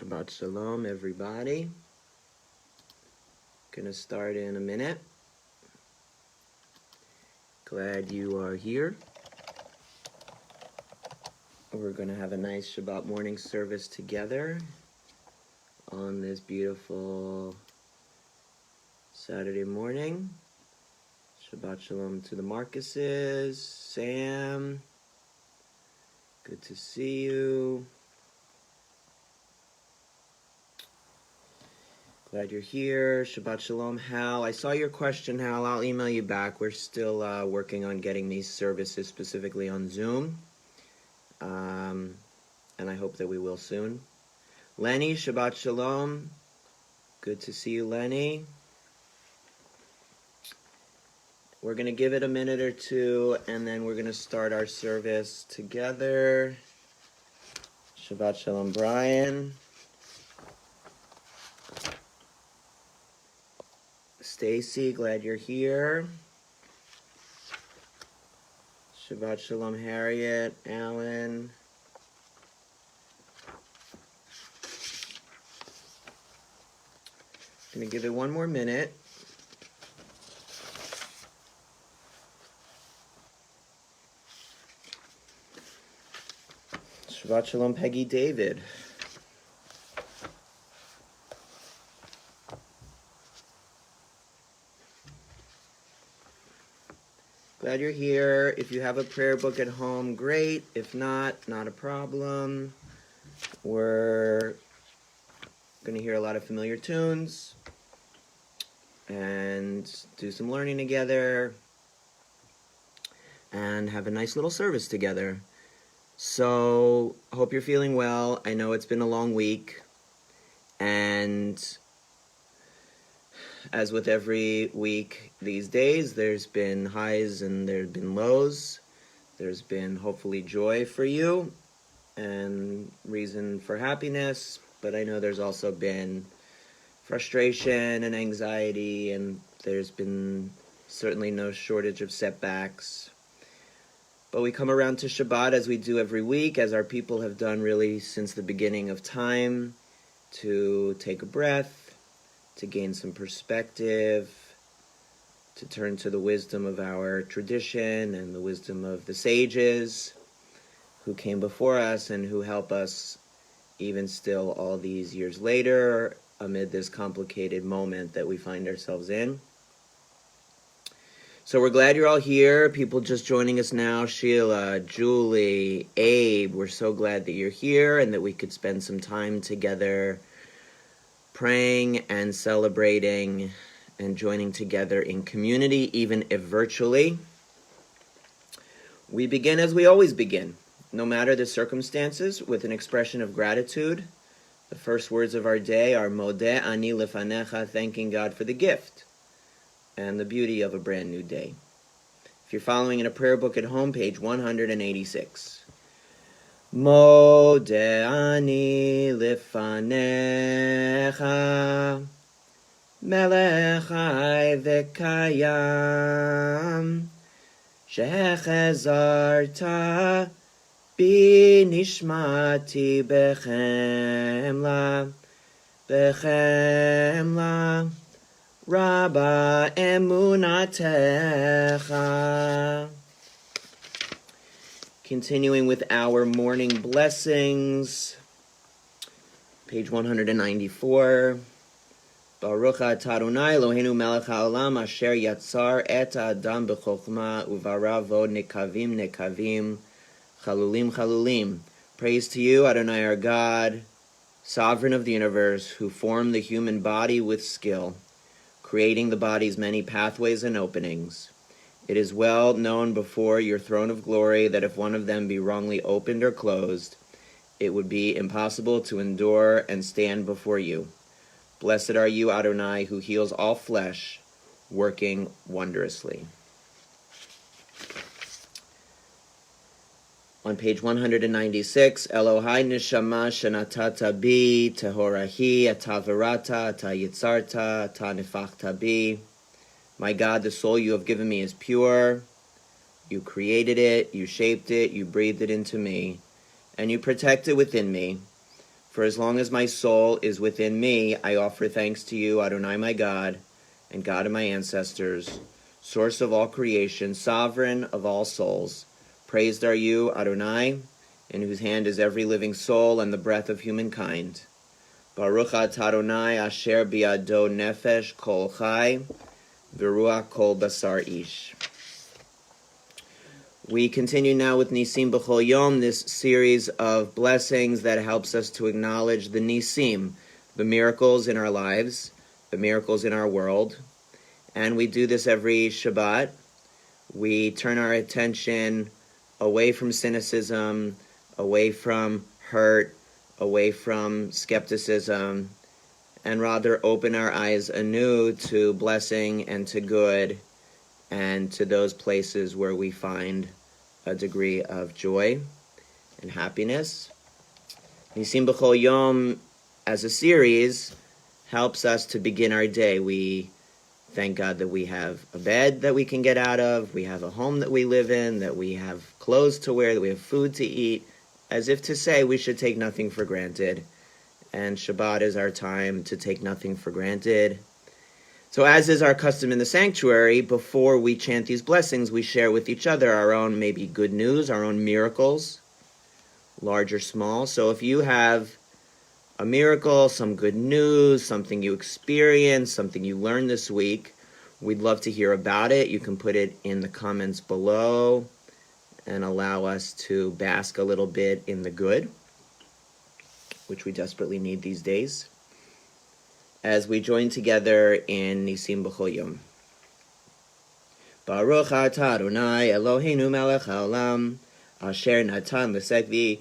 Shabbat Shalom, everybody. Gonna start in a minute. Glad you are here. We're gonna have a nice Shabbat morning service together on this beautiful Saturday morning. Shabbat Shalom to the Marcuses. Sam, good to see you. Glad you're here. Shabbat Shalom, Hal. I saw your question, Hal. I'll email you back. We're still working on getting these services specifically on Zoom. And I hope that we will soon. Lenny, Shabbat Shalom. Good to see you, Lenny. We're going to give it a minute or two, and then we're going to start our service together. Shabbat Shalom, Brian. Stacy, glad you're here. Shabbat Shalom, Harriet, Alan. Gonna give it one more minute. Shabbat Shalom, Peggy David. Glad you're here. If you have a prayer book at home, great. If not, not a problem. We're going to hear a lot of familiar tunes and do some learning together and have a nice little service together. So, I hope you're feeling well. I know it's been a long week, and as with every week these days, there's been highs and there's been lows. There's been hopefully joy for you and reason for happiness, but I know there's also been frustration and anxiety, and there's been certainly no shortage of setbacks. But we come around to Shabbat as we do every week, as our people have done really since the beginning of time, to take a breath, to gain some perspective, to turn to the wisdom of our tradition and the wisdom of the sages who came before us and who help us even still all these years later amid this complicated moment that we find ourselves in. So we're glad you're all here. People just joining us now, Sheila, Julie, Abe, we're so glad that you're here and that we could spend some time together praying and celebrating and joining together in community, even if virtually. We begin as we always begin, no matter the circumstances, with an expression of gratitude. The first words of our day are Modeh ani lefanecha, thanking God for the gift and the beauty of a brand new day. If you're following in a prayer book at home, page 186. Modeh ani lefanecha, melech chai v'kayam, shechezarta bi nishmati bechemla, rabba emunatecha. Continuing with our morning blessings, page 194. Baruch atah Adonai Eloheinu melech haolam asher yatzar et ha'adam b'chokhmah uvaravo nekavim chalulim. Praise to you, Adonai our God, sovereign of the universe, who formed the human body with skill, creating the body's many pathways and openings. It is well known before your throne of glory that if one of them be wrongly opened or closed, it would be impossible to endure and stand before you. Blessed are you, Adonai, who heals all flesh, working wondrously. On page 196, Elohai neshama shenatata bi, tehorahi, atavarata, atayitzarta, atanifachta bi. My God, the soul you have given me is pure. You created it, you shaped it, you breathed it into me, and you protect it within me. For as long as my soul is within me, I offer thanks to you, Adonai my God, and God of my ancestors, source of all creation, sovereign of all souls. Praised are you, Adonai, in whose hand is every living soul and the breath of humankind. Baruch atah Adonai asher biado nefesh kol chai, v'ruach kol basar ish. We continue now with Nisim B'chol Yom, this series of blessings that helps us to acknowledge the Nisim, the miracles in our lives, the miracles in our world. And we do this every Shabbat. We turn our attention away from cynicism, away from hurt, away from skepticism, and rather open our eyes anew to blessing and to good and to those places where we find a degree of joy and happiness. Nisim B'chol Yom, as a series, helps us to begin our day. We thank God that we have a bed that we can get out of, we have a home that we live in, that we have clothes to wear, that we have food to eat, as if to say we should take nothing for granted. And Shabbat is our time to take nothing for granted. So as is our custom in the sanctuary, before we chant these blessings, we share with each other our own maybe good news, our own miracles, large or small. So if you have a miracle, some good news, something you experienced, something you learned this week, we'd love to hear about it. You can put it in the comments below and allow us to bask a little bit in the good, which we desperately need these days, as we join together in Nisim B'chol Yom. Baruch atah Adonai Eloheinu melech haolam, asher natan l'sek v'ina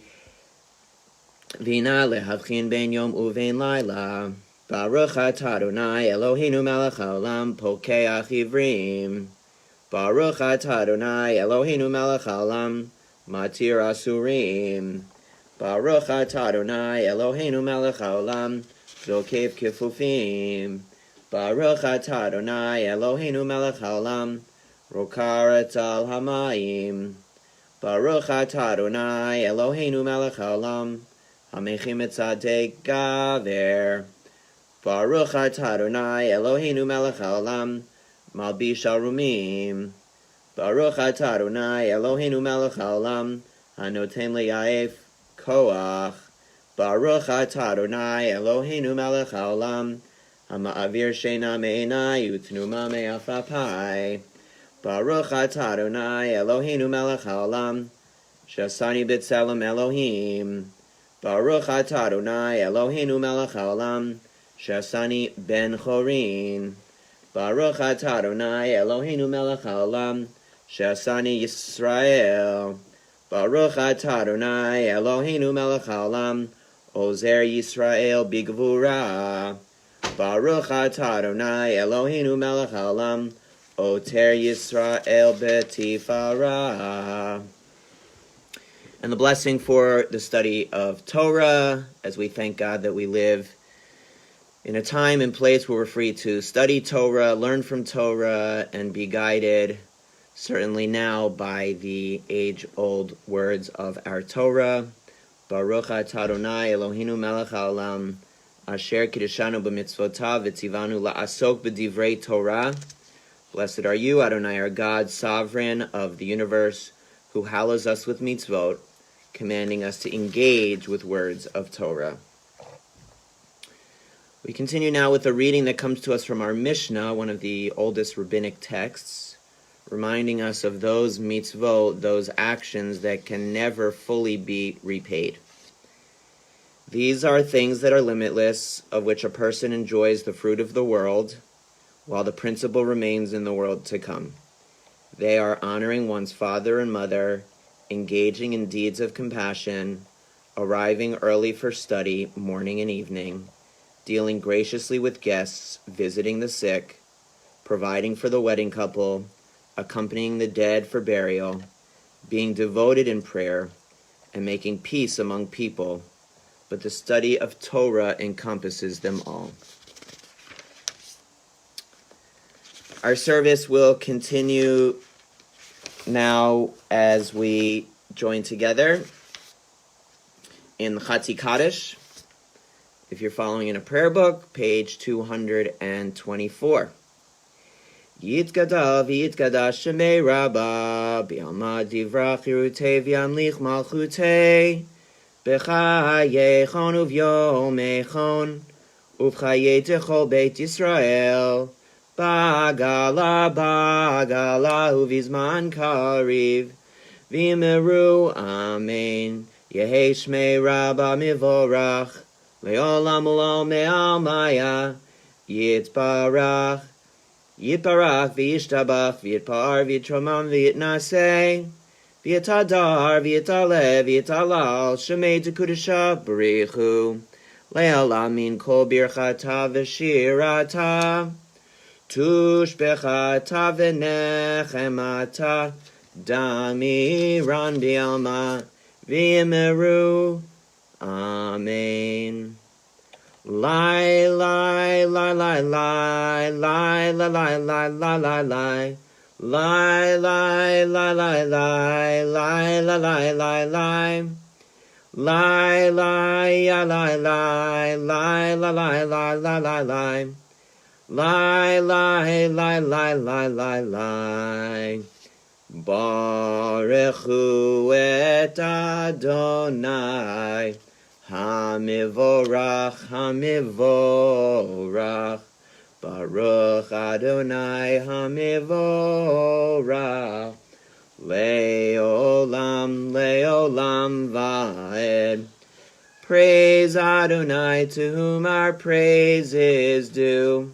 lehavchin ben yom uvein laila. Baruch atah Adonai Eloheinu melech haolam, pokeach ivrim. Baruch atah Adonai Eloheinu melech haolam, matir asurim. Baruch atah Adonai Eloheinu melech haolam, Zokef Kifufim. Baruch atah Adonai Eloheinu melech haolam, Rokaret al hamayim. Baruch atah Adonai Eloheinu melech haolam, Hamechim et tzadek gaver. Baruch atah Adonai Eloheinu melech haolam, Malbish arumim. Baruch atah Adonai Eloheinu melech haolam, Hanotem le'yaef koach. Baruch atah Adonai Eloheinu melech haolam, hama'avir sheina me'enai utnuma me'af apai. Baruch atah Adonai Eloheinu melech haolam, shasani b'tzelem Elohim. Baruch atah Adonai Eloheinu melech haolam, shasani ben chorin. Baruch atah Adonai Eloheinu melech haolam, shasani Yisrael. Baruch atah Adonai Eloheinu melech haolam, Ozer Yisrael bigvura. Baruch atah Adonai Eloheinu melech haolam, Oter Yisrael betifara. And the blessing for the study of Torah, as we thank God that we live in a time and place where we're free to study Torah, learn from Torah, and be guided, certainly now, by the age-old words of our Torah. Baruch atah Adonai Eloheinu melech haolam, asher kiddushanu b'mitzvotav v'tzivanu la'asok b'divrei Torah. Blessed are you, Adonai, our God, sovereign of the universe, who hallows us with mitzvot, commanding us to engage with words of Torah. We continue now with a reading that comes to us from our Mishnah, one of the oldest rabbinic texts, reminding us of those mitzvot, those actions that can never fully be repaid. These are things that are limitless, of which a person enjoys the fruit of the world, while the principle remains in the world to come. They are honoring one's father and mother, engaging in deeds of compassion, arriving early for study, morning and evening, dealing graciously with guests, visiting the sick, providing for the wedding couple, accompanying the dead for burial, being devoted in prayer, and making peace among people, but the study of Torah encompasses them all. Our service will continue now as we join together in the Chatzi Kaddish, If you're following in a prayer book, page 224. Yitkadav yitkadash shemei rabba bi'alma divrach yirutei v'yamlich malchutei b'chayechon uv'yomechon uv'chayei techol beit Yisrael ba'gala uv'izman kariv v'yimeru amen Yehei shmei rabba mivorach le'olam u'lam me'almaya yitbarach Yitbarach v'yishtabach v'yitpar v'yitromam v'yitnaseh v'yitadar v'yitaleh v'yitalal shemei tekudesha b'richu le'olam min kol birchata v'shirata tushbechata v'nechemata damiran b'alma v'yimeru amen. Lie, lie, lie, lie, lie, lie, lie, lie, lie, lie, lie, lie. Lie, lie, lie, lie, lie, lie, lie, lie, lie, lie. Lie, lie, lie, lie, lie, lie, lie, lie, lie, lie, lie. Lie, lie, lie, lie, lie, lie, lie. Baruch hu et Adonai. Hamivorach, Hamivorach, Baruch Adonai, Hamivorach, Leolam, Leolam Vaed. Praise Adonai, to whom our praise is due.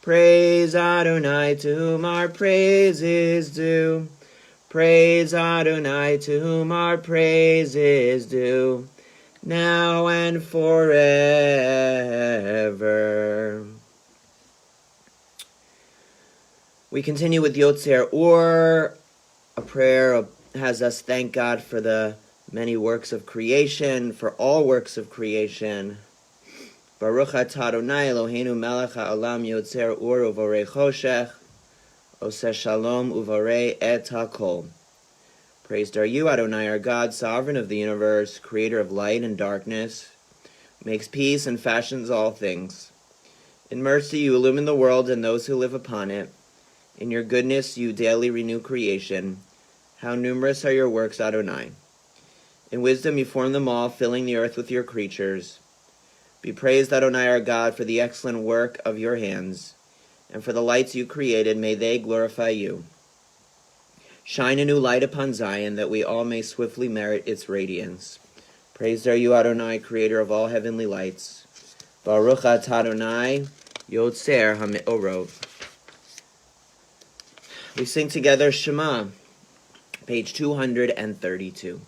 Praise Adonai, to whom our praise is due. Praise Adonai, to whom our praise is due. Now and forever. We continue with Yotzer Or. A prayer has us thank God for the many works of creation, for all works of creation. Baruch atah Adonai Eloheinu melech ha'olam Yotzer Or uvorei choshech oseh shalom uvorei et hakol. Praised are you, Adonai, our God, sovereign of the universe, creator of light and darkness, makes peace and fashions all things. In mercy you illumine the world and those who live upon it. In your goodness you daily renew creation. How numerous are your works, Adonai. In wisdom you form them all, filling the earth with your creatures. Be praised, Adonai, our God, for the excellent work of your hands, and for the lights you created, may they glorify you. Shine a new light upon Zion, that we all may swiftly merit its radiance. Praised are you, Adonai, creator of all heavenly lights. Baruch atah Adonai, Yotzer HaMe'orot. We sing together Shema, page 232.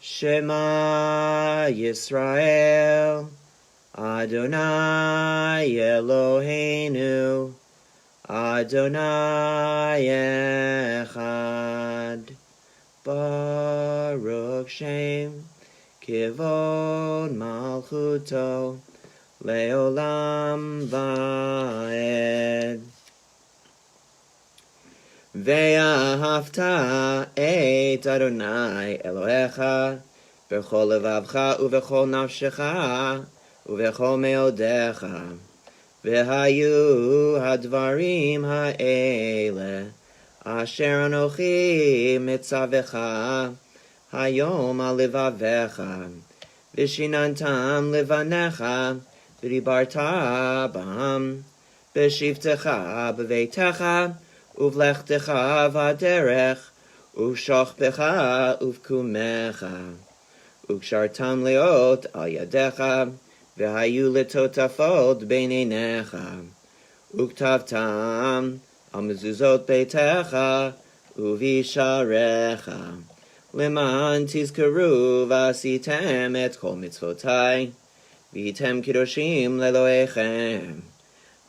Shema Yisrael, Adonai Eloheinu, Adonai Echad, Baruch Shem, Kivod Malchuto, Leolam Vaed. Ve'ahavta et Adonai Elohecha, B'chol levavcha u'v'chol nafshecha, u'v'chol me'odecha. V'hayu hadvarim ha'ele, asher anochi mitzavecha, hayom alevavecha, v'shinantam levanecha, v'dibarta b'ham, b'shivtecha b'veitecha, uv'lechtecha v'aderech, uv'shochbecha uv'kumecha, u'kshartam leot al yadecha, v'hayu letotafot beinenecha, uktavtam al mezuzot beitecha, uvisharecha, leman tizkaru v'asitem et kol mitzvotai, v'item kidoshim leloechem.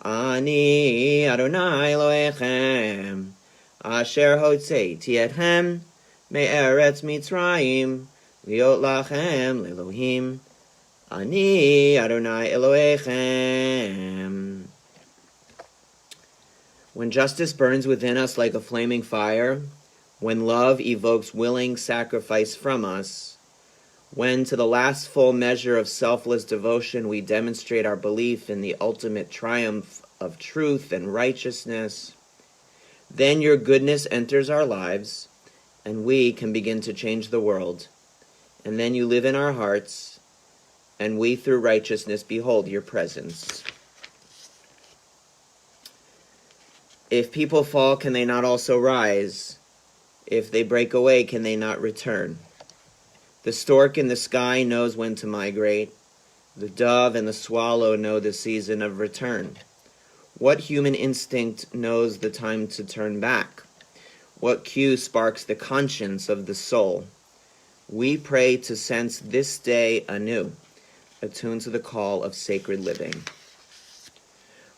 Ani Adonai Elohechem, asher hotzeiti etchem me'eretz Mitzrayim, liot lachem le'Elohim. Ani Adonai Elohechem. When justice burns within us like a flaming fire, when love evokes willing sacrifice from us, When to the last full measure of selfless devotion we demonstrate our belief in the ultimate triumph of truth and righteousness, then your goodness enters our lives, and we can begin to change the world. And then you live in our hearts, and we through righteousness behold your presence. If people fall, can they not also rise? If they break away, can they not return? The stork in the sky knows when to migrate. The dove and the swallow know the season of return. What human instinct knows the time to turn back? What cue sparks the conscience of the soul? We pray to sense this day anew, attuned to the call of sacred living.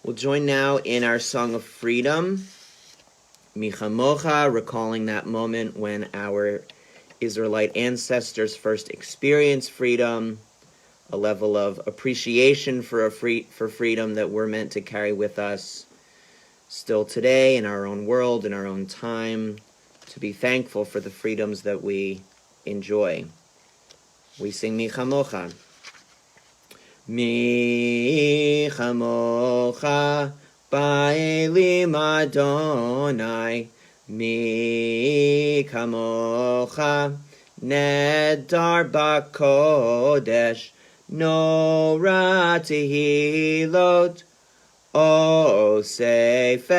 We'll join now in our Song of Freedom, Michamocha, recalling that moment when our Israelite ancestors first experienced freedom, a level of appreciation for freedom that we're meant to carry with us still today in our own world, in our own time, to be thankful for the freedoms that we enjoy. We sing Michamocha. Mi chamocha ba'elim Adonai, mi chamocha nedar b'kodesh, nora tehilot osefele.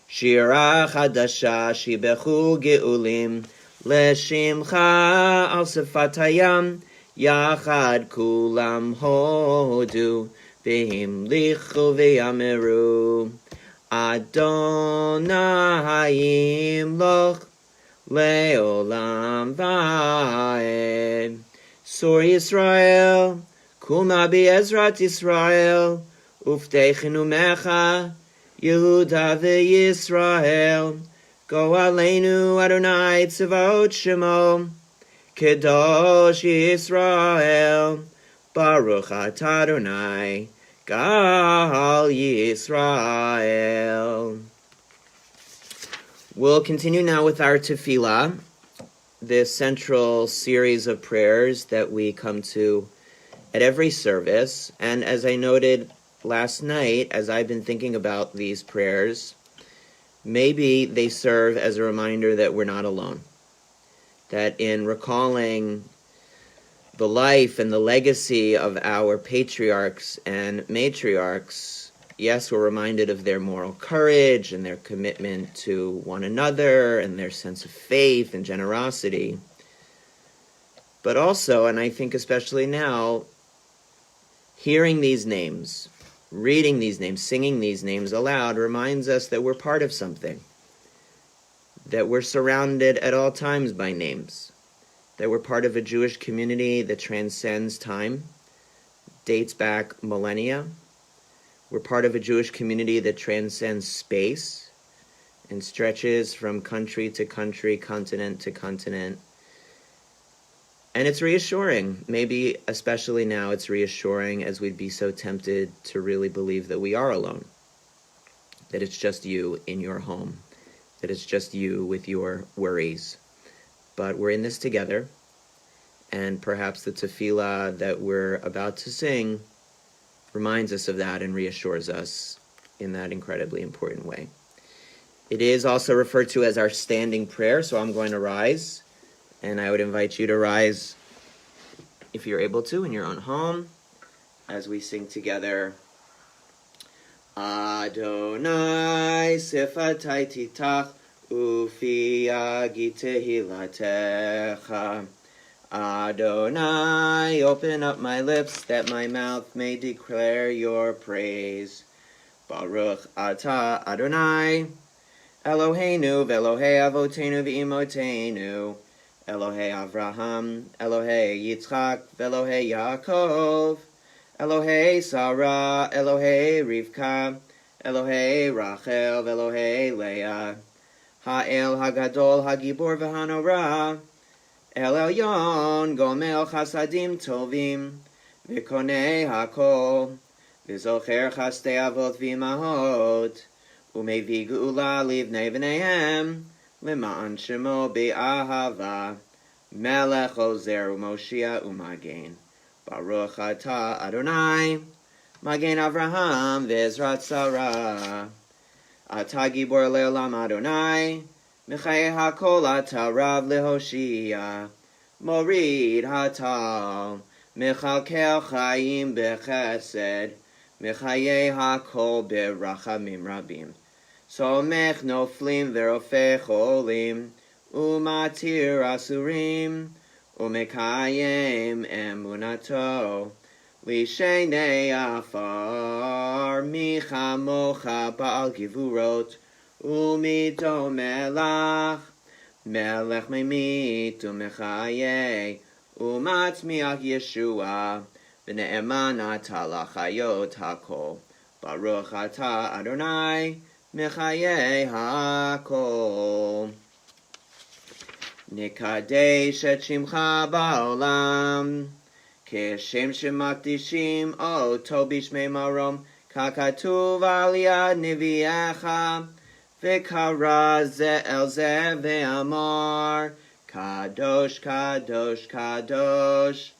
Shira chadasha shibechu geulim, leshimcha al sefatayam, Yachad kulam hodu, v'himlichu v'yameru, Adonai yimloch le'olam va'ed. Sur Yisrael, kulma be'ezrat Yisrael, uftechenu mecha, Yehuda v'Yisrael, go aleinu Adonai tzivot shemo, Kedosh Yisrael, Baruch atah Adonai, Gal Yisrael. We'll continue now with our tefillah, this central series of prayers that we come to at every service. And as I noted last night, as I've been thinking about these prayers, maybe they serve as a reminder that we're not alone. That in recalling the life and the legacy of our patriarchs and matriarchs, yes, we're reminded of their moral courage and their commitment to one another and their sense of faith and generosity. But also, and I think especially now, hearing these names, reading these names, singing these names aloud reminds us that we're part of something. That we're surrounded at all times by names, that we're part of a Jewish community that transcends time, dates back millennia. We're part of a Jewish community that transcends space and stretches from country to country, continent to continent. And it's reassuring, maybe especially now it's reassuring as we'd be so tempted to really believe that we are alone, that it's just you in your home, that it's just you with your worries. But we're in this together, and perhaps the tefillah that we're about to sing reminds us of that and reassures us in that incredibly important way. It is also referred to as our standing prayer, so I'm going to rise, and I would invite you to rise, if you're able to, in your own home, as we sing together, Adonai sifatai titach ufi agi tehilatecha. Adonai, open up my lips that my mouth may declare your praise. Baruch atah Adonai, Eloheinu v'Elohei avotenu v'imotenu, Elohei Avraham, Elohei Yitzchak, v'Elohei Yaakov, Elohei Sarah, Elohei Rivka, Elohei Rachel, Elohei Leah, Ha'el Hagadol Hagibor v'Hanora, El Elyon Gomel Chasadim Tovim, V'Konei Hakol, V'Zocher Chastei Avot V'Imahot, U'Mevi Geula Livnei V'neihem, L'Ma'an Shemo Be'ahava, Melech Ozer Umoshia Umagen. Baruch Atah Adonai, Magen Avraham V'Ezrat Sarah. Atah Gibor Le'olam Adonai, Mechayeh HaKol Atah Rav Lehoshia. Morid Hatal, Mechalkel Chaim Bechesed, Mechayeh HaKol Berachamim Rabim. Somech Noflim Verofeh Cholim, Umatir Asurim, Umekayem Emunato, Lishenei Afar, Michamocha Baal Givurot, Umito Melach, Melech Memit Umechayeh, Umatzmiach Yeshua, V'ne'eman Atah Lachayot HaKol, Baruch Atah Adonai, Mechayeh HaKol. Nikadesh et Shimcha ba'olam, Keshem shemakdishim oto bishmei marom, Kakatuv al yad nevi'echa, V'kara ze el ze ve'amar, Kadosh, Kadosh, Kadosh,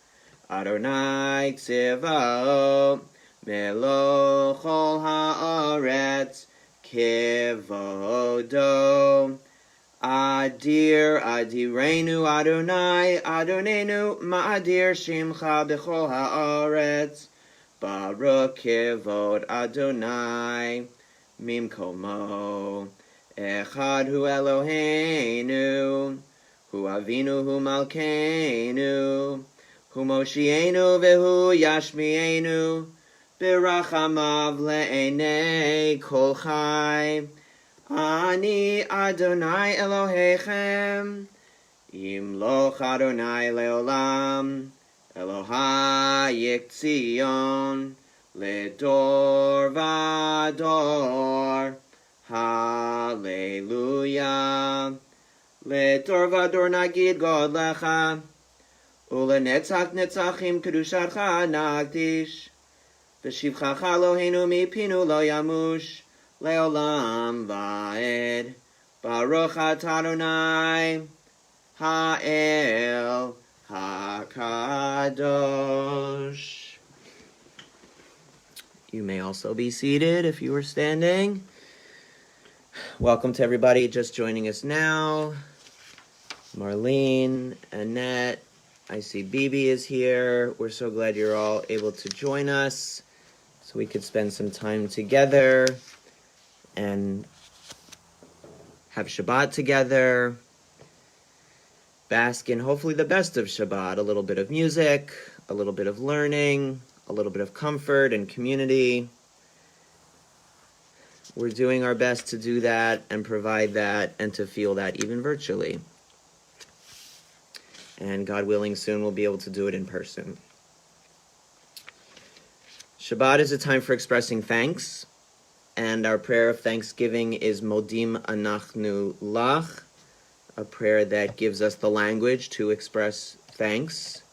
Adonai Tziva'ot, Meloch kol ha'aretz, Kevodo. Adir, Adirenu, Adonai, Adonenu, Ma'adir Shimcha b'chol ha'aretz, Baruch Kevod Adonai, Mimkomo, Echad hu Eloheinu, Hu Avinu hu Malkeinu, Hu Moshienu v'hu Yashmienu, B'rachamav le'enei kol chai, Ani Adonai Elohechem, Yimloch Adonai leolam, Elohai Tzion, Ledor Vador, Hallelujah. Ledor Vador Nagid God Lecha, Ulenetzach Netzachim Kedushatcha Nagdish, V'shivchacha Eloheinu mipinu lo yamush, Leolam Vaed, Baruch Atah Adonai, Ha'el HaKadosh. You may also be seated if you were standing. Welcome to everybody just joining us now. Marlene, Annette, I see Bibi is here. We're so glad you're all able to join us so we could spend some time together and have Shabbat together, bask in hopefully the best of Shabbat, a little bit of music, a little bit of learning, a little bit of comfort and community. We're doing our best to do that and provide that and to feel that even virtually. And God willing, soon we'll be able to do it in person. Shabbat is a time for expressing thanks. And our prayer of thanksgiving is Modim Anachnu Lach, a prayer that gives us the language to express thanks.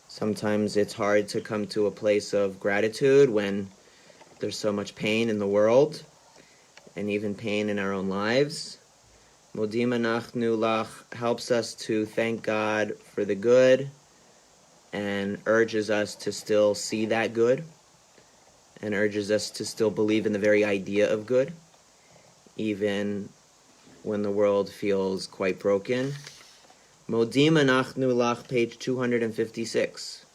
Sometimes it's hard to come to a place of gratitude when there's so much pain in the world, and even pain in our own lives. Modim Anachnu Lach helps us to thank God for the good and urges us to still see that good, and urges us to still believe in the very idea of good, even when the world feels quite broken. Modim Anachnu Lach, page 256.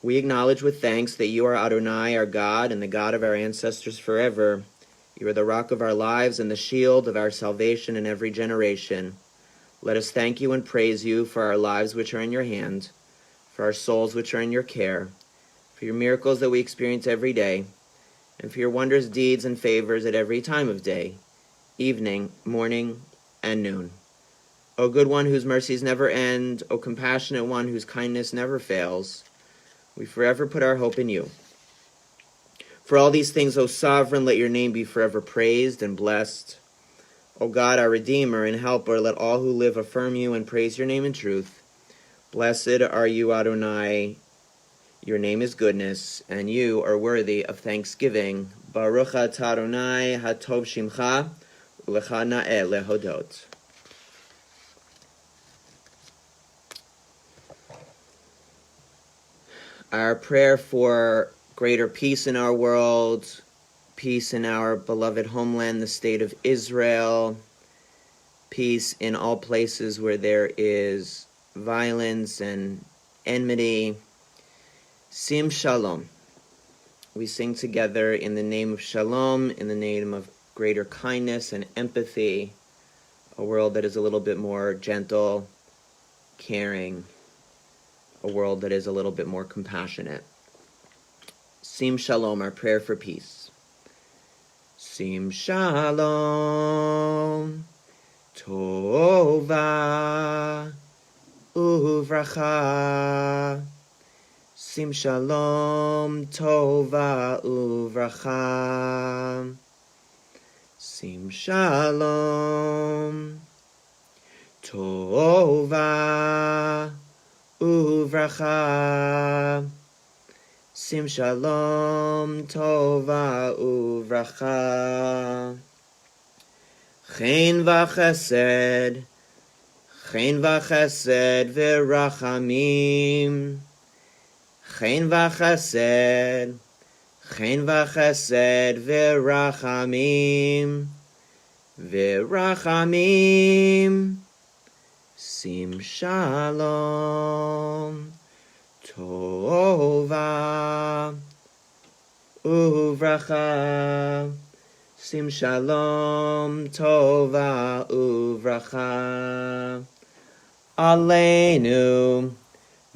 We acknowledge with thanks that you are Adonai, our God, and the God of our ancestors forever. You are the rock of our lives and the shield of our salvation in every generation. Let us thank you and praise you for our lives which are in your hand, for our souls which are in your care, for your miracles that we experience every day, and for your wondrous deeds and favors at every time of day, evening, morning, and noon. O good one whose mercies never end, O compassionate one whose kindness never fails, we forever put our hope in you. For all these things, O sovereign, let your name be forever praised and blessed. O God, our Redeemer and Helper, let all who live affirm you and praise your name in truth. Blessed are you, Adonai. Your name is goodness, and you are worthy of thanksgiving. Baruch atah Adonai hatov shimcha, ulecha na'eh lehodot. Our prayer for greater peace in our world, peace in our beloved homeland, the state of Israel, peace in all places where there is violence and enmity. Sim Shalom. We sing together in the name of Shalom, in the name of greater kindness and empathy, a world that is a little bit more gentle, caring, a world that is a little bit more compassionate. Sim Shalom, our prayer for peace. Sim Shalom, Tova, Uvracha. Sim Shalom, Tova, Uvracha. Sim Shalom, Tova, Uvracha. Sim Shalom, Tova, Uvracha. Chen v'chesed, v'rachamim. Chen v'chesed, v'rachamim. V'rachamim. Sim Shalom, Tova, Uvracha. Sim Shalom, Tova, Uvracha. Aleinu,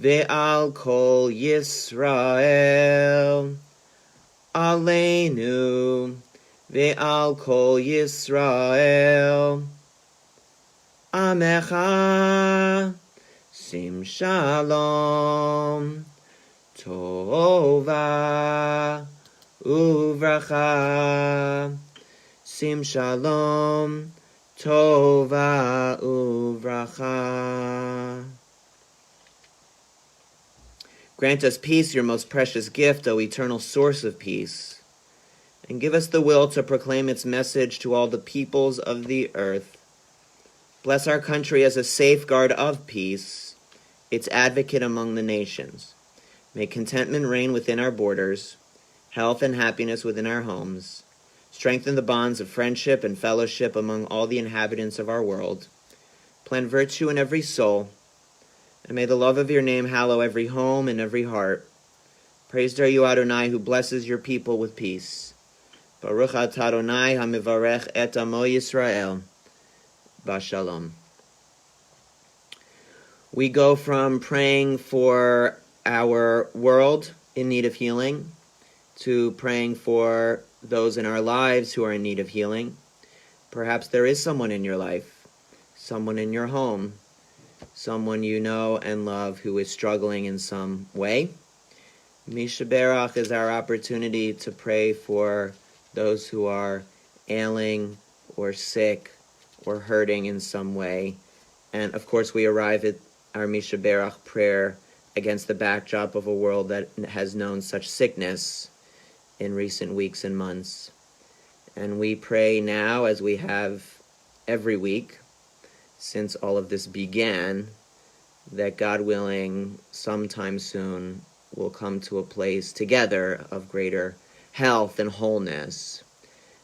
ve'al kol Yisrael. Aleinu, ve'al kol Yisrael. Amecha, Sim Shalom, Tova, Uvracha. Sim Shalom, Tova, Uvracha. Grant us peace, your most precious gift, O eternal source of peace, and give us the will to proclaim its message to all the peoples of the earth. Bless our country as a safeguard of peace, its advocate among the nations. May contentment reign within our borders, health and happiness within our homes. Strengthen the bonds of friendship and fellowship among all the inhabitants of our world. Plant virtue in every soul, and may the love of your name hallow every home and every heart. Praised are you, Adonai, who blesses your people with peace. Baruch atah Adonai hamivarech et amo Yisrael. Bashalom. We go from praying for our world in need of healing to praying for those in our lives who are in need of healing. Perhaps there is someone in your life, someone in your home, someone you know and love who is struggling in some way. Mishaberach is our opportunity to pray for those who are ailing or sick or hurting in some way. And of course we arrive at our Mishaberach prayer against the backdrop of a world that has known such sickness in recent weeks and months. And we pray now, as we have every week since all of this began, that God willing, sometime soon, we'll come to a place together of greater health and wholeness.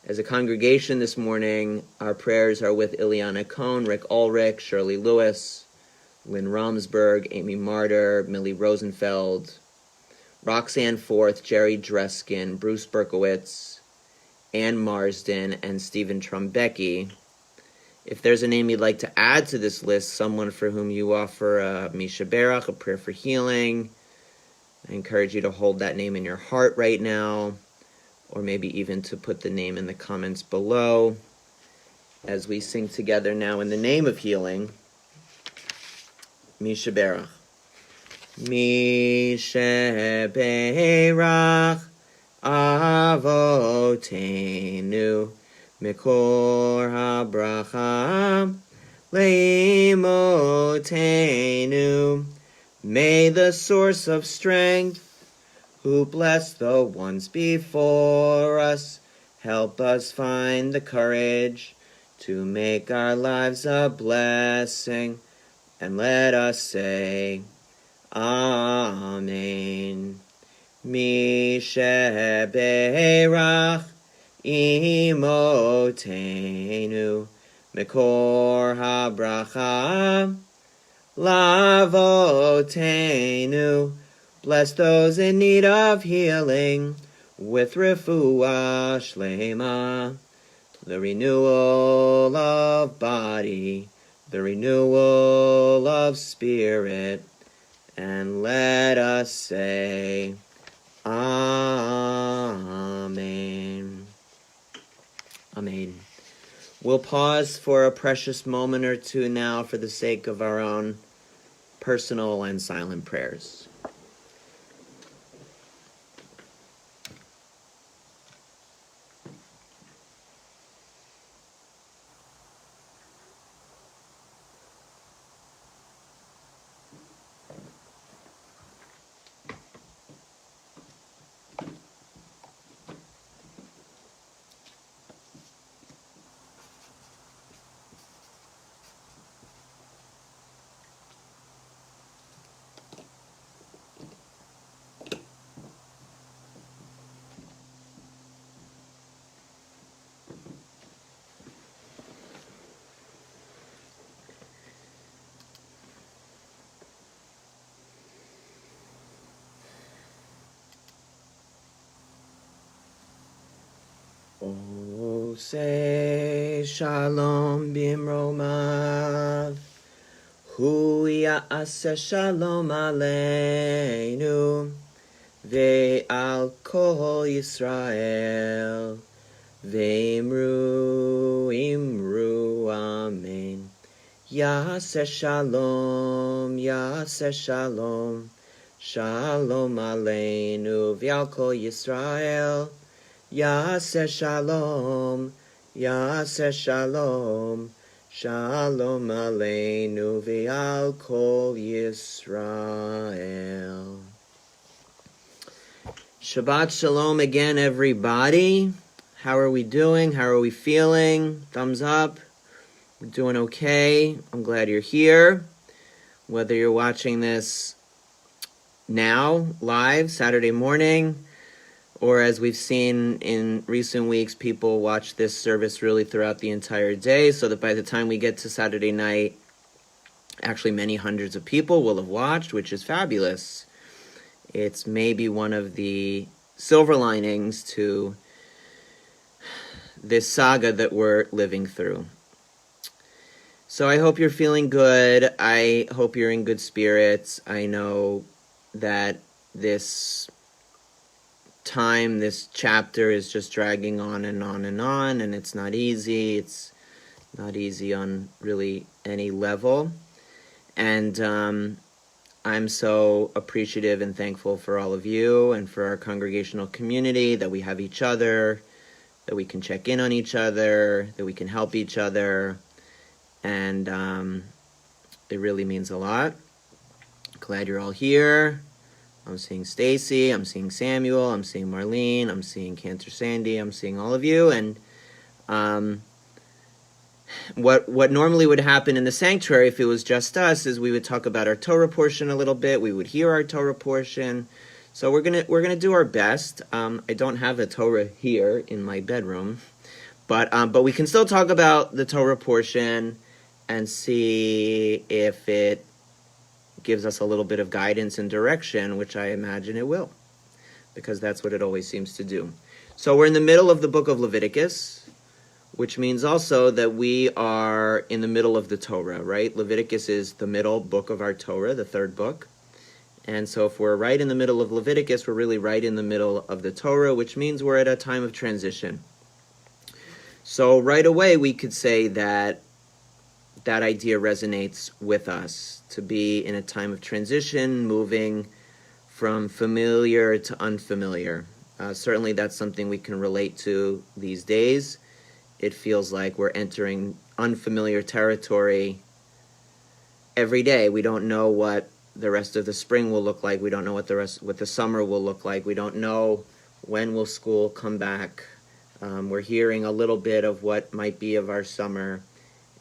As a congregation this morning, our prayers are with Ileana Cohn, Rick Ulrich, Shirley Lewis, Lynn Romsberg, Amy Martyr, Millie Rosenfeld, Roxanne Forth, Jerry Dreskin, Bruce Berkowitz, Ann Marsden, and Stephen Trumbecki. If there's a name you'd like to add to this list, someone for whom you offer a Mishaberach, a prayer for healing, I encourage you to hold that name in your heart right now, or maybe even to put the name in the comments below as we sing together now in the name of healing, Mishaberach. Mishaberach Avotenu Mikor HaBracha Leimotenu. May the source of strength, who blessed the ones before us, help us find the courage to make our lives a blessing, and let us say, Amen. Mi sheberach imotenu mekor habracha lavotenu. Bless those in need of healing with refuah shlema, the renewal of body, the renewal of spirit, and let us say, Amen. Amen. We'll pause for a precious moment or two now for the sake of our own personal and silent prayers. Oh, say shalom bimromav, hu ya'aseh shalom aleinu, ve'al kol Yisrael, ve'imru imru amen. Ya'aseh shalom, ya'aseh shalom, shalom aleinu, ve'al kol Yisrael, Yaseh shalom, Yaseh shalom, shalom aleinu ve'al kol Yisrael. Shabbat shalom again, everybody. How are we doing? How are we feeling? Thumbs up. We're doing okay. I'm glad you're here. Whether you're watching this now, live, Saturday morning, or as we've seen in recent weeks, people watch this service really throughout the entire day, so that by the time we get to Saturday night, actually many hundreds of people will have watched, which is fabulous. It's maybe one of the silver linings to this saga that we're living through. So I hope you're feeling good. I hope you're in good spirits. I know that this time, this chapter is just dragging on and on and on, and it's not easy. It's not easy on really any level. And I'm so appreciative and thankful for all of you and for our congregational community, that we have each other, that we can check in on each other, that we can help each other. And it really means a lot. Glad you're all here. I'm seeing Stacy, I'm seeing Samuel, I'm seeing Marlene, I'm seeing Cantor Sandy, I'm seeing all of you. And what normally would happen in the sanctuary if it was just us is we would talk about our Torah portion a little bit. We would hear our Torah portion. So we're gonna do our best. I don't have a Torah here in my bedroom, but we can still talk about the Torah portion and see if it gives us a little bit of guidance and direction, which I imagine it will, because that's what it always seems to do. So we're in the middle of the book of Leviticus, which means also that we are in the middle of the Torah, right? Leviticus is the middle book of our Torah, the third book. And so if we're right in the middle of Leviticus, we're really right in the middle of the Torah, which means we're at a time of transition. So right away, we could say that that idea resonates with us, to be in a time of transition, moving from familiar to unfamiliar. Certainly that's something we can relate to these days. It feels like we're entering unfamiliar territory every day. We don't know what the rest of the spring will look like. We don't know what the summer will look like. We don't know when will school come back. We're hearing a little bit of what might be of our summer.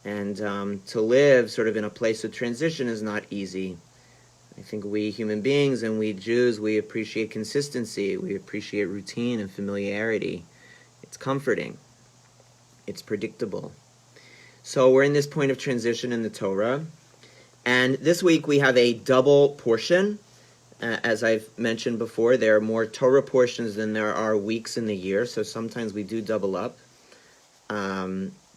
And to live sort of in a place of transition is not easy. I think we human beings and we Jews, we appreciate consistency. We appreciate routine and familiarity. It's comforting. It's predictable. So we're in this point of transition in the Torah. And this week we have a double portion. As I've mentioned before, there are more Torah portions than there are weeks in the year. So sometimes we do double up.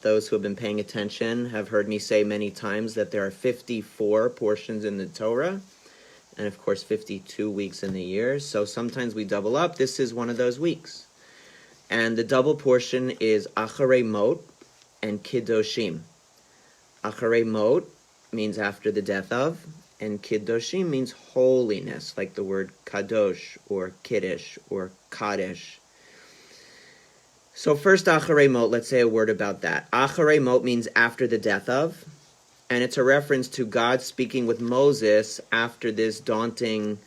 Those who have been paying attention have heard me say many times that there are 54 portions in the Torah. And of course 52 weeks in the year. So sometimes we double up. This is one of those weeks. And the double portion is Acharei Mot and Kiddushim. Acharei Mot means after the death of, and Kiddushim means holiness, like the word Kadosh or Kiddush or Kaddish. So first Acharei Mot, let's say a word about that. Acharei Mot means after the death of, and it's a reference to God speaking with Moses after this daunting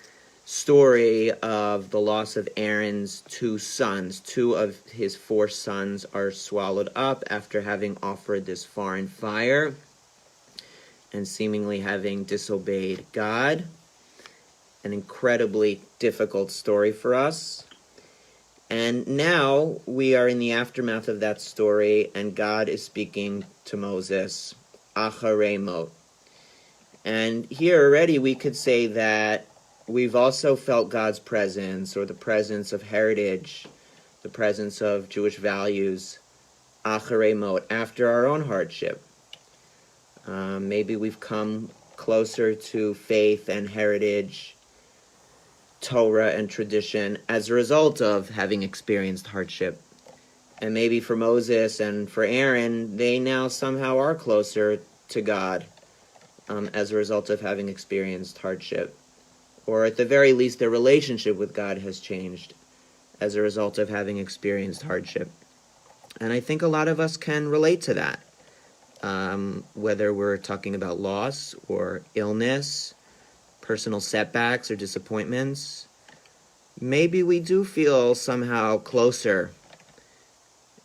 story of the loss of Aaron's 2 sons. 2 of his 4 sons are swallowed up after having offered this foreign fire and seemingly having disobeyed God. An incredibly difficult story for us. And now we are in the aftermath of that story, and God is speaking to Moses, Acharei Mot. And here already we could say that we've also felt God's presence, or the presence of heritage, the presence of Jewish values, Acharei Mot, after our own hardship. Maybe we've come closer to faith and heritage, Torah and tradition as a result of having experienced hardship. And maybe for Moses and for Aaron, they now somehow are closer to God as a result of having experienced hardship. Or at the very least, their relationship with God has changed as a result of having experienced hardship. And I think a lot of us can relate to that. Whether we're talking about loss or illness, personal setbacks or disappointments, maybe we do feel somehow closer.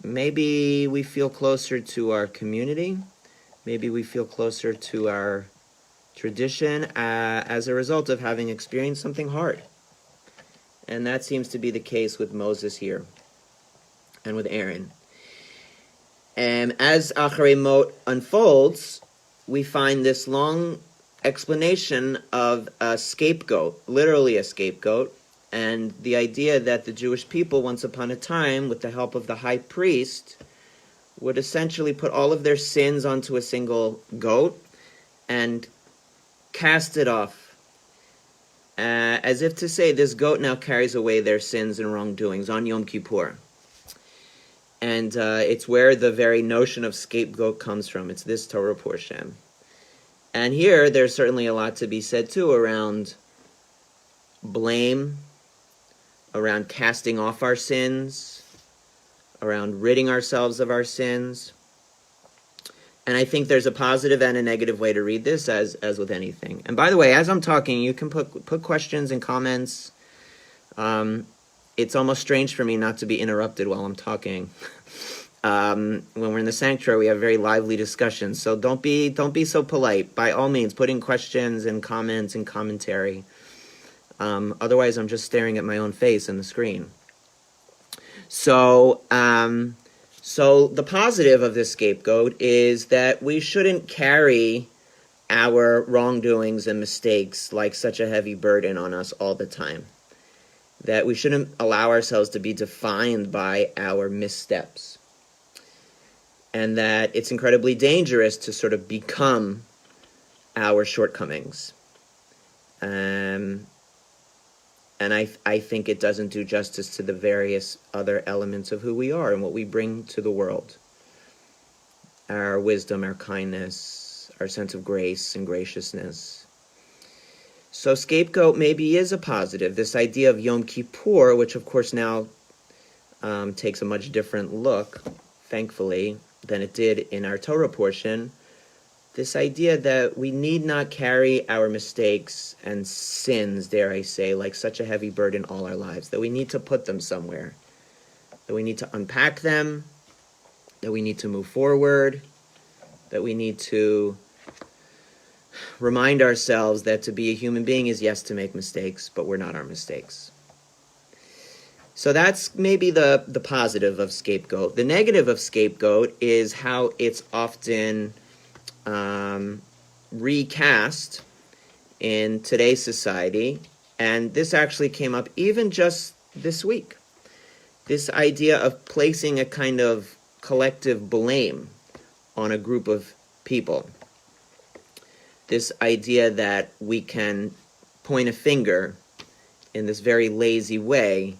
Maybe we feel closer to our community. Maybe we feel closer to our tradition as a result of having experienced something hard. And that seems to be the case with Moses here and with Aaron. And as Acharei Mot unfolds, we find this long explanation of a scapegoat, literally a scapegoat, and the idea that the Jewish people, once upon a time, with the help of the high priest, would essentially put all of their sins onto a single goat and cast it off, as if to say, this goat now carries away their sins and wrongdoings on Yom Kippur. And it's where the very notion of scapegoat comes from. It's this Torah portion. And here, there's certainly a lot to be said, too, around blame, around casting off our sins, around ridding ourselves of our sins. And I think there's a positive and a negative way to read this, as with anything. And by the way, as I'm talking, you can put questions and comments. It's almost strange for me not to be interrupted while I'm talking. When we're in the sanctuary, we have very lively discussions. So don't be so polite. By all means, put in questions and comments and commentary. Otherwise, I'm just staring at my own face in the screen. So the positive of this scapegoat is that we shouldn't carry our wrongdoings and mistakes like such a heavy burden on us all the time. That we shouldn't allow ourselves to be defined by our missteps. And that it's incredibly dangerous to sort of become our shortcomings. And I think it doesn't do justice to the various other elements of who we are and what we bring to the world. Our wisdom, our kindness, our sense of grace and graciousness. So scapegoat maybe is a positive. This idea of Yom Kippur, which of course now takes a much different look, thankfully, than it did in our Torah portion. This idea that we need not carry our mistakes and sins, dare I say, like such a heavy burden all our lives. That we need to put them somewhere. That we need to unpack them. That we need to move forward. That we need to remind ourselves that to be a human being is, yes, to make mistakes, but we're not our mistakes. So that's maybe the positive of scapegoat. The negative of scapegoat is how it's often recast in today's society. And this actually came up even just this week. This idea of placing a kind of collective blame on a group of people. This idea that we can point a finger in this very lazy way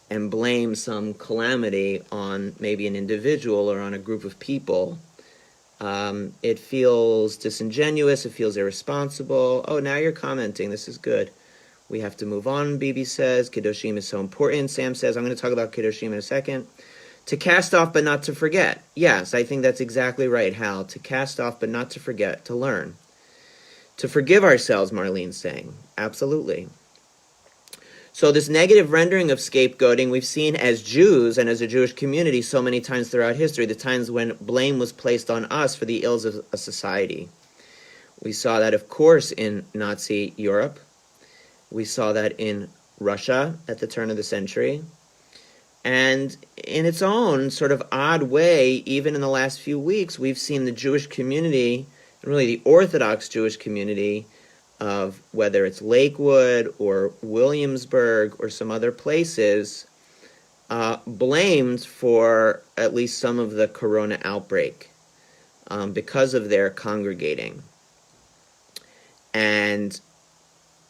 and blame some calamity on maybe an individual or on a group of people. It feels disingenuous, it feels irresponsible. Oh, now you're commenting, this is good. We have to move on, Bibi says. Kiddushim is so important. Sam says, I'm going to talk about Kiddushim in a second. To cast off but not to forget. Yes, I think that's exactly right, Hal. To cast off but not to forget, to learn. To forgive ourselves, Marlene's saying. Absolutely. So this negative rendering of scapegoating we've seen as Jews and as a Jewish community so many times throughout history, the times when blame was placed on us for the ills of a society. We saw that, of course, in Nazi Europe. We saw that in Russia at the turn of the century. And in its own sort of odd way, even in the last few weeks, we've seen the Jewish community, and really the Orthodox Jewish community, of whether it's Lakewood or Williamsburg or some other places, blamed for at least some of the corona outbreak because of their congregating. And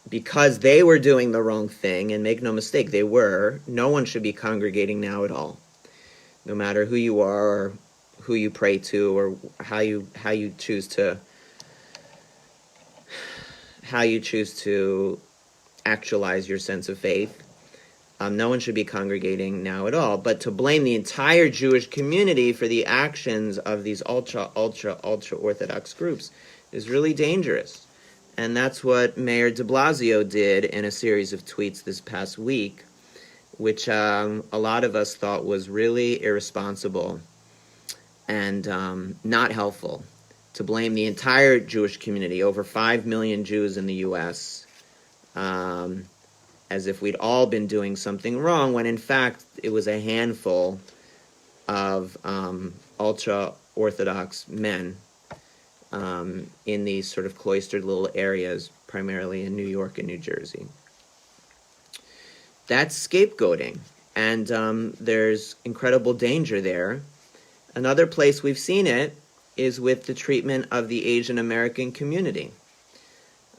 because they were doing the wrong thing, and make no mistake, they were, no one should be congregating now at all. No matter who you are or who you pray to or how you choose to actualize your sense of faith. No one should be congregating now at all. But to blame the entire Jewish community for the actions of these ultra Orthodox groups is really dangerous. And that's what Mayor de Blasio did in a series of tweets this past week, which a lot of us thought was really irresponsible and not helpful. To blame the entire Jewish community, over 5 million Jews in the U.S., as if we'd all been doing something wrong, when in fact it was a handful of ultra-Orthodox men in these sort of cloistered little areas, primarily in New York and New Jersey. That's scapegoating, and there's incredible danger there. Another place we've seen it is with the treatment of the Asian American community.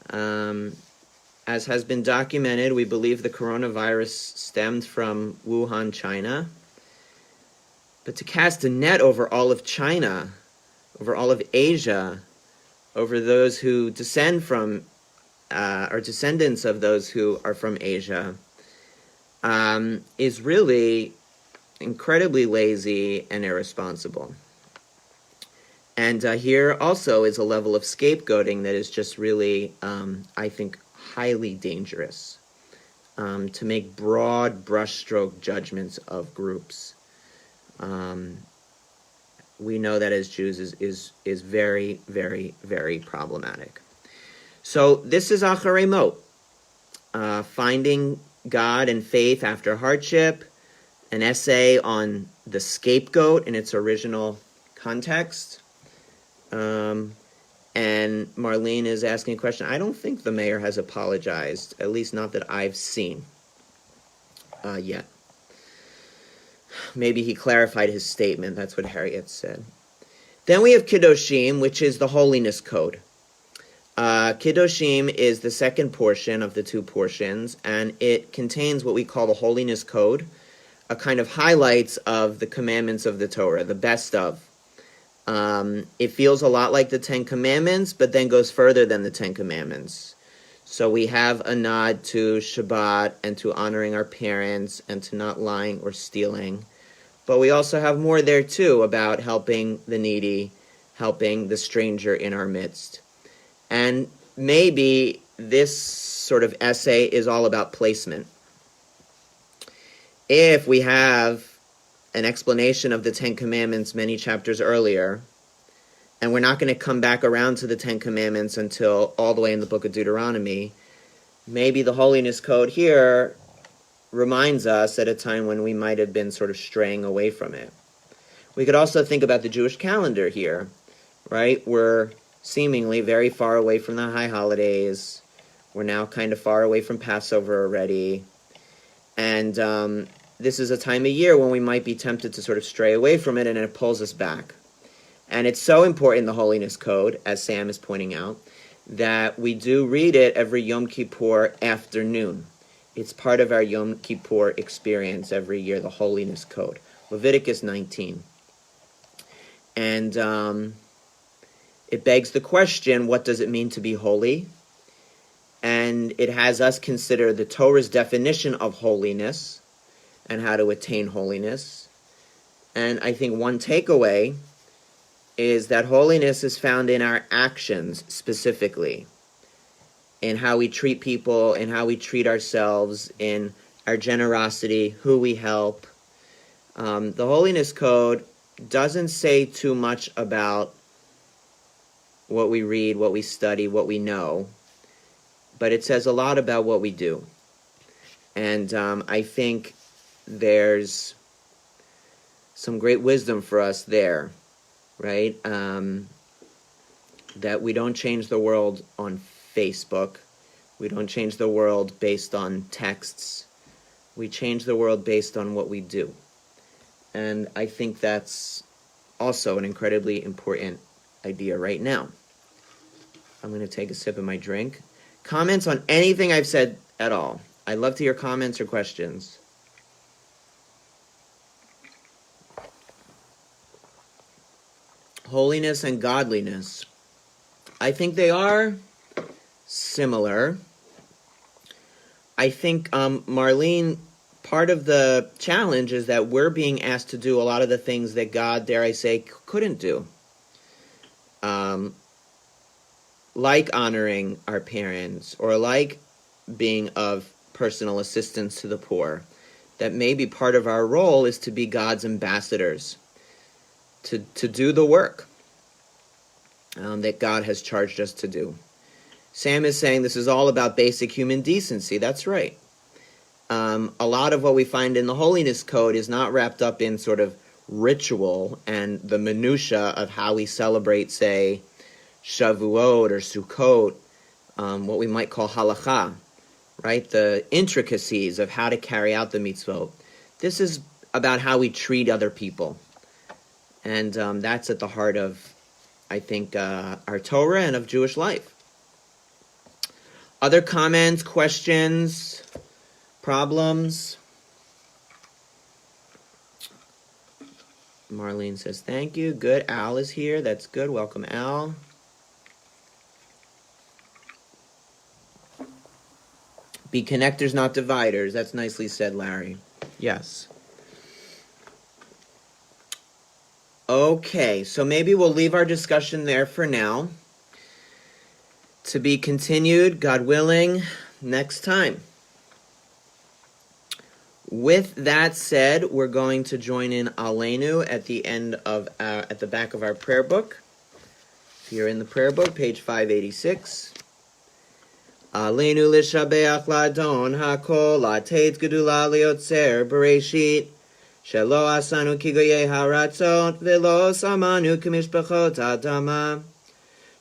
As has been documented, we believe the coronavirus stemmed from Wuhan, China. But to cast a net over all of China, over all of Asia, over those who descend from, or descendants of those who are from Asia, is really incredibly lazy and irresponsible. And here also is a level of scapegoating that is just really, I think, highly dangerous. To make broad brushstroke judgments of groups. We know that as Jews is very, very, very problematic. So this is Acharei Mot, finding God and faith after hardship, an essay on the scapegoat in its original context. And Marlene is asking a question. I don't think the mayor has apologized, at least not that I've seen yet. Maybe he clarified his statement. That's what Harriet said. Then we have Kiddushim, which is the holiness code. Kiddushim is the second portion of the two portions, and it contains what we call the holiness code, a kind of highlights of the commandments of the Torah, the best of. It feels a lot like the Ten Commandments, but then goes further than the Ten Commandments. So we have a nod to Shabbat and to honoring our parents and to not lying or stealing. But we also have more there too about helping the needy, helping the stranger in our midst. And maybe this sort of essay is all about placement. If we have an explanation of the Ten Commandments many chapters earlier, and we're not going to come back around to the Ten Commandments until all the way in the book of Deuteronomy, maybe the Holiness Code here reminds us at a time when we might have been sort of straying away from it. We could also think about the Jewish calendar here, right? We're seemingly very far away from the high holidays. We're now kind of far away from Passover already. And this is a time of year when we might be tempted to sort of stray away from it, and it pulls us back. And it's so important, the Holiness Code, as Sam is pointing out, that we do read it every Yom Kippur afternoon. It's part of our Yom Kippur experience every year, the Holiness Code. Leviticus 19. And it begs the question, what does it mean to be holy? And it has us consider the Torah's definition of holiness and how to attain holiness. And I think one takeaway is that holiness is found in our actions specifically, in how we treat people, in how we treat ourselves, in our generosity, who we help. The Holiness Code doesn't say too much about what we read, what we study, what we know, but it says a lot about what we do. And I think there's some great wisdom for us there, right? That we don't change the world on Facebook. We don't change the world based on texts. We change the world based on what we do. And I think that's also an incredibly important idea right now. I'm going to take a sip of my drink. Comments on anything I've said at all. I'd love to hear comments or questions. Holiness and godliness. I think they are similar. I think, Marlene, part of the challenge is that we're being asked to do a lot of the things that God, dare I say, couldn't do. Like honoring our parents, or like being of personal assistance to the poor. That maybe part of our role is to be God's ambassadors, to do the work that God has charged us to do. Sam is saying this is all about basic human decency. That's right. A lot of what we find in the Holiness Code is not wrapped up in sort of ritual and the minutia of how we celebrate, say, Shavuot or Sukkot, what we might call halakha, right? The intricacies of how to carry out the mitzvot. This is about how we treat other people. And that's at the heart of, I think, our Torah and of Jewish life. Other comments, questions, problems? Marlene says, thank you. Good. Al is here. That's good. Welcome, Al. Be connectors, not dividers. That's nicely said, Larry. Yes. Okay, so maybe we'll leave our discussion there for now. To be continued, God willing, next time. With that said, we're going to join in Aleinu at the end of at the back of our prayer book. If you're in the prayer book, page 586. Aleinu l'shabeach l'adon hakol l'ateit gedula liotzer bereshit shelo asanu kigoyei haratzot velo samanu k'mishpachot adama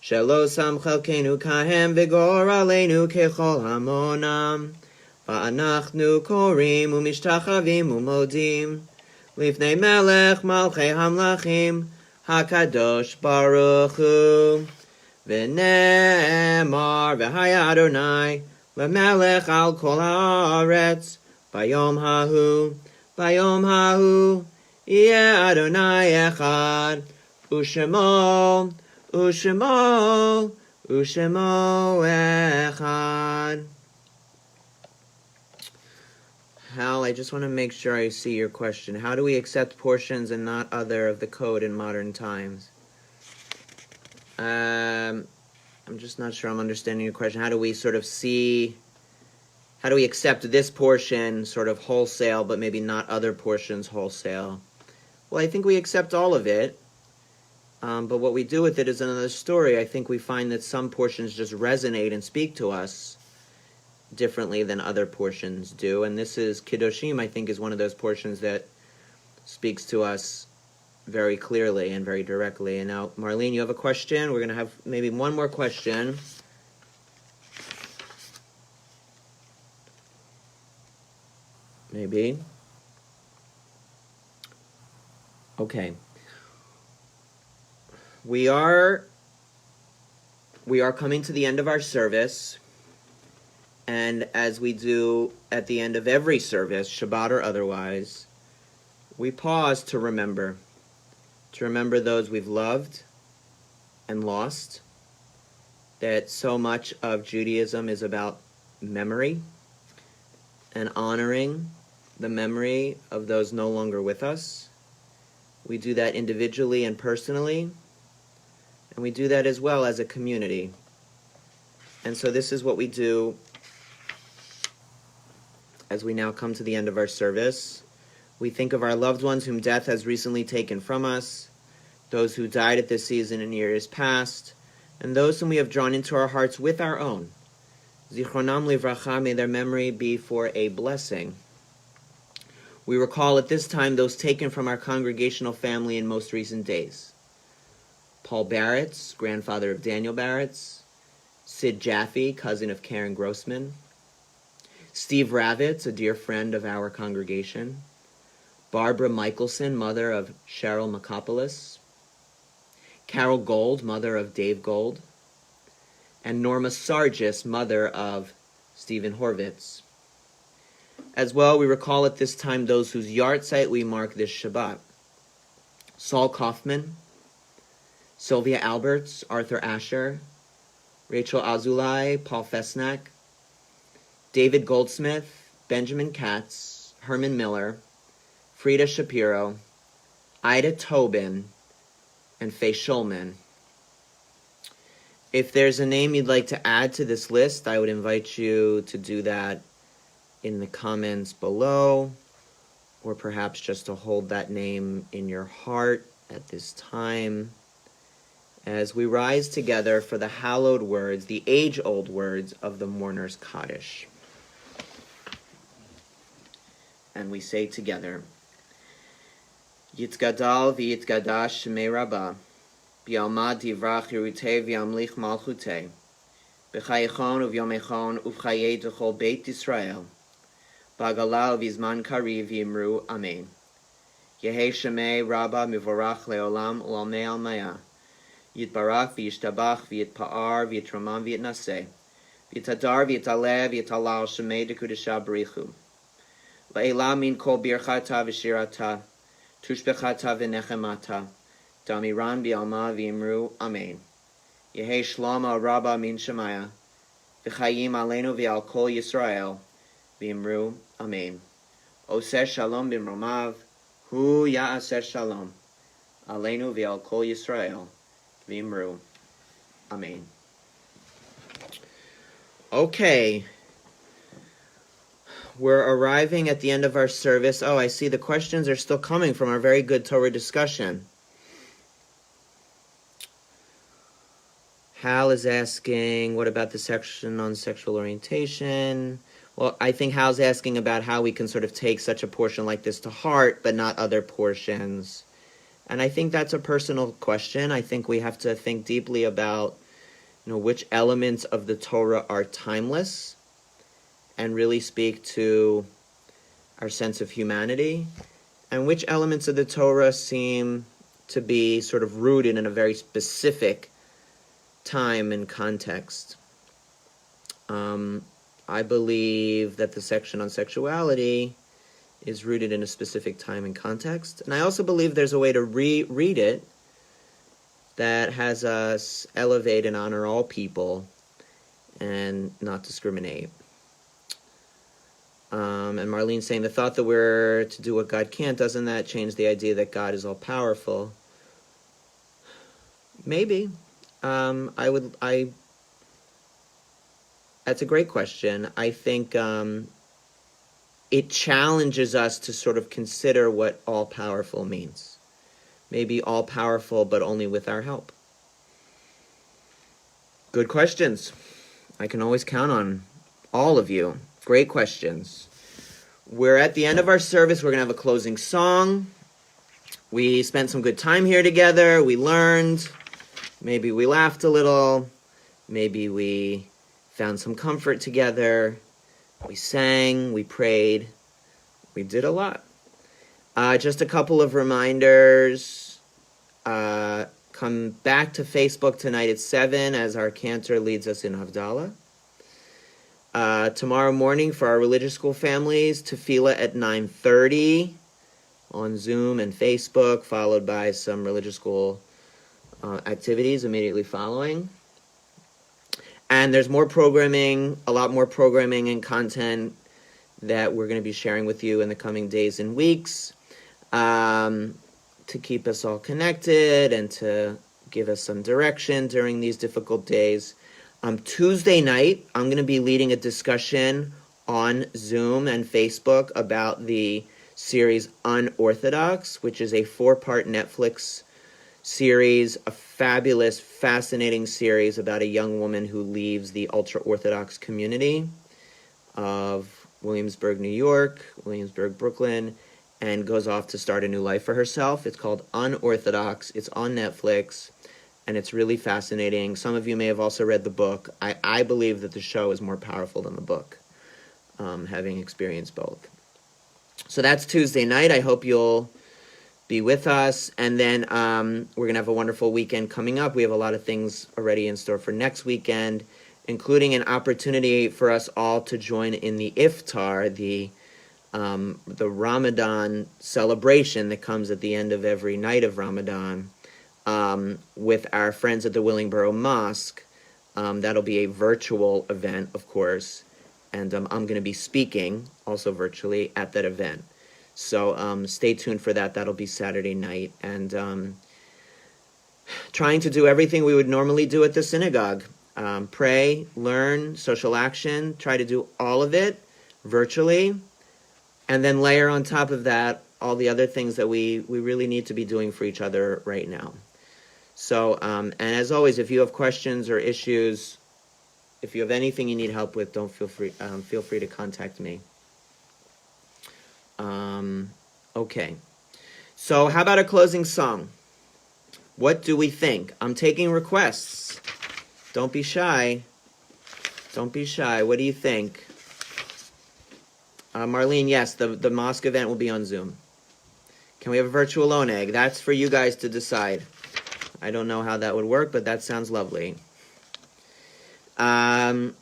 shelo sam chelkenu kahem v'gor aleinu kechol hamonam va'anachnu korim umishtachavim umodim lifnei melech malchei hamlachim hakadosh baruch hu V'ne'emar v'haya Adonai l'melech al kol haaretz bayom hahu yeh Adonai echad u'shemo echad. Hal, I just want to make sure I see your question. How do we accept portions and not other of the code in modern times? I'm just not sure I'm understanding your question. How do we sort of see, how do we accept this portion sort of wholesale, but maybe not other portions wholesale? Well, I think we accept all of it. But what we do with it is another story. I think we find that some portions just resonate and speak to us differently than other portions do. And this is Kiddushim, I think, is one of those portions that speaks to us very clearly and very directly. And now, Marlene, you have a question? We're going to have maybe one more question. Maybe. Okay. We are coming to the end of our service, and as we do at the end of every service, Shabbat or otherwise, we pause to remember those we've loved and lost, that so much of Judaism is about memory and honoring the memory of those no longer with us. We do that individually and personally, and we do that as well as a community. And so this is what we do as we now come to the end of our service. We think of our loved ones whom death has recently taken from us, those who died at this season in years past, and those whom we have drawn into our hearts with our own. Zichronam livracha, may their memory be for a blessing. We recall at this time those taken from our congregational family in most recent days. Paul Barretts, grandfather of Daniel Barretts, Sid Jaffe, cousin of Karen Grossman, Steve Ravitz, a dear friend of our congregation, Barbara Michelson, mother of Cheryl Makopoulos, Carol Gold, mother of Dave Gold, and Norma Sargis, mother of Stephen Horvitz. As well, we recall at this time those whose yahrzeit we mark this Shabbat. Saul Kaufman, Sylvia Alberts, Arthur Asher, Rachel Azulai, Paul Fesnack, David Goldsmith, Benjamin Katz, Herman Miller, Frida Shapiro, Ida Tobin, and Faye Schulman. If there's a name you'd like to add to this list, I would invite you to do that in the comments below, or perhaps just to hold that name in your heart at this time, as we rise together for the hallowed words, the age-old words of the mourner's Kaddish. And we say together, Yitzgadal v'yitzgadash shemei Rabbah, B'yalmad divrach yerutei v'yamlich malchutei, B'chayechon uv'yomechon uv'chayei d'chol Beit Yisrael, B'agala v'izman kariv v'yimru Amen. Yehei shemei Rabbah mivorach leolam u'almei almaya, Yitbarach v'yishtabach v'yitpa'ar v'yitramam v'yitnaseh, V'yitadar v'yitaleh v'yitalal shemei d'kudesha b'richu. La'ela min kol birchata v'shirata, tushbechata v'nechemata, damiran b'alma v'imru Amen. Yehei shlama rabba min shemaya, v'chayim aleinu v'al kol Yisrael, v'imru Amen. Oseh shalom b'mromav, hu ya'aseh shalom, aleinu v'al kol Yisrael, v'imru Amen. Okay. We're arriving at the end of our service. Oh, I see the questions are still coming from our very good Torah discussion. Hal is asking, what about the section on sexual orientation? Well, I think Hal's asking about how we can sort of take such a portion like this to heart, but not other portions. And I think that's a personal question. I think we have to think deeply about, which elements of the Torah are timeless and really speak to our sense of humanity, and which elements of the Torah seem to be sort of rooted in a very specific time and context. I believe that the section on sexuality is rooted in a specific time and context, and I also believe there's a way to reread it that has us elevate and honor all people and not discriminate. And Marlene's saying, the thought that we're to do what God can't, doesn't that change the idea that God is all-powerful? Maybe. That's a great question. I think it challenges us to sort of consider what all-powerful means. may be all-powerful, but only with our help? Good questions. I can always count on all of you. Great questions. We're at the end of our service. We're going to have a closing song. We spent some good time here together. We learned. Maybe we laughed a little. Maybe we found some comfort together. We sang. We prayed. We did a lot. Just a couple of reminders. Come back to Facebook tonight at 7 as our cantor leads us in Havdalah. Tomorrow morning for our religious school families, tefillah at 9:30 on Zoom and Facebook, followed by some religious school activities immediately following. And there's more programming, a lot more programming and content that we're going to be sharing with you in the coming days and weeks to keep us all connected and to give us some direction during these difficult days. Tuesday night, I'm going to be leading a discussion on Zoom and Facebook about the series Unorthodox, which is a 4-part Netflix series, a fabulous, fascinating series about a young woman who leaves the ultra-Orthodox community of Williamsburg, New York, Williamsburg, Brooklyn, and goes off to start a new life for herself. It's called Unorthodox. It's on Netflix, and it's really fascinating. Some of you may have also read the book. I believe that the show is more powerful than the book, having experienced both. So that's Tuesday night. I hope you'll be with us. And then we're going to have a wonderful weekend coming up. We have a lot of things already in store for next weekend, including an opportunity for us all to join in the iftar, the Ramadan celebration that comes at the end of every night of Ramadan, with our friends at the Willingboro Mosque. That'll be a virtual event, of course, and I'm going to be speaking, also virtually, at that event. So stay tuned for that. That'll be Saturday night. And trying to do everything we would normally do at the synagogue. Pray, learn, social action, try to do all of it virtually, and then layer on top of that all the other things that we really need to be doing for each other right now. So, and as always, if you have questions or issues, if you have anything you need help with, feel free to contact me. Okay. So how about a closing song? What do we think? I'm taking requests. Don't be shy. Don't be shy. What do you think? Marlene, yes, the mosque event will be on Zoom. Can we have a virtual oneg? That's for you guys to decide. I don't know how that would work, but that sounds lovely. Closing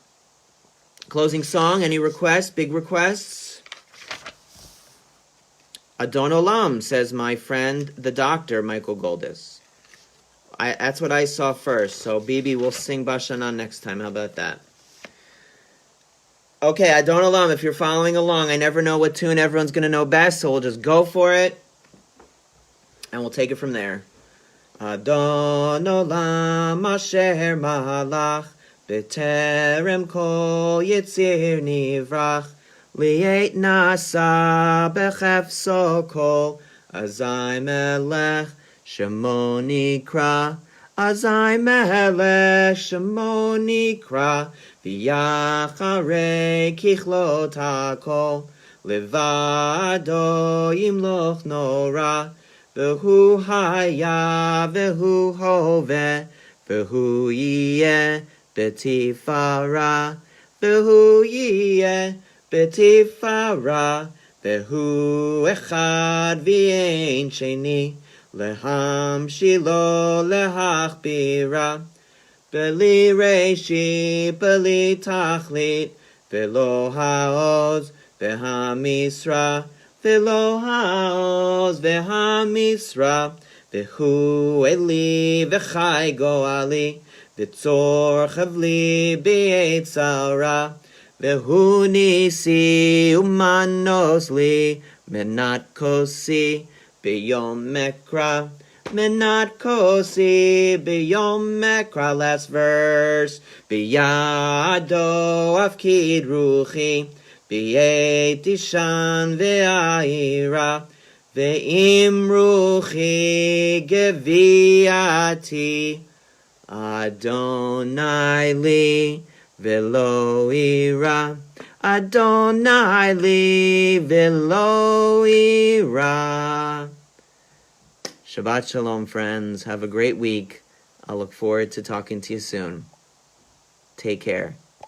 song, any requests? Big requests? Adon Olam, says my friend, the doctor, Michael Goldis. That's what I saw first, so Bibi, we'll sing Bashanan next time. How about that? Okay, Adon Olam, if you're following along, I never know what tune everyone's going to know best, so we'll just go for it, and we'll take it from there. Adon Olam asher malach b'terem kol yitzir nivrach li'et nasa b'chefso kol azai melech shemo nikra azai melech shemo nikra v'yacharei kichlot hakol levado yimloch nora v'hu haya v'hu hoveh v'hu yiyeh b'tifara v'hu yiyeh b'tifara v'hu echad v'yein sheni lehamshilo lehachbira b'li reishi b'li tachlit v'lo ha'oz v'hamisra v'lo ha'oz v'hamisra v'hu eli v'chai go'ali v'tzor chavli b'yetzara v'hu nisi umanos li menat kosi b'yom mekra menat kosi b'yom mekra. Last verse. B'yado afkid ruchi b'yet ishan ve'ayira Ve'im ruchi geviati Adonai li velo ira Adonai li velo ira. Shabbat Shalom, friends. Have a great week. I look forward to talking to you soon. Take care.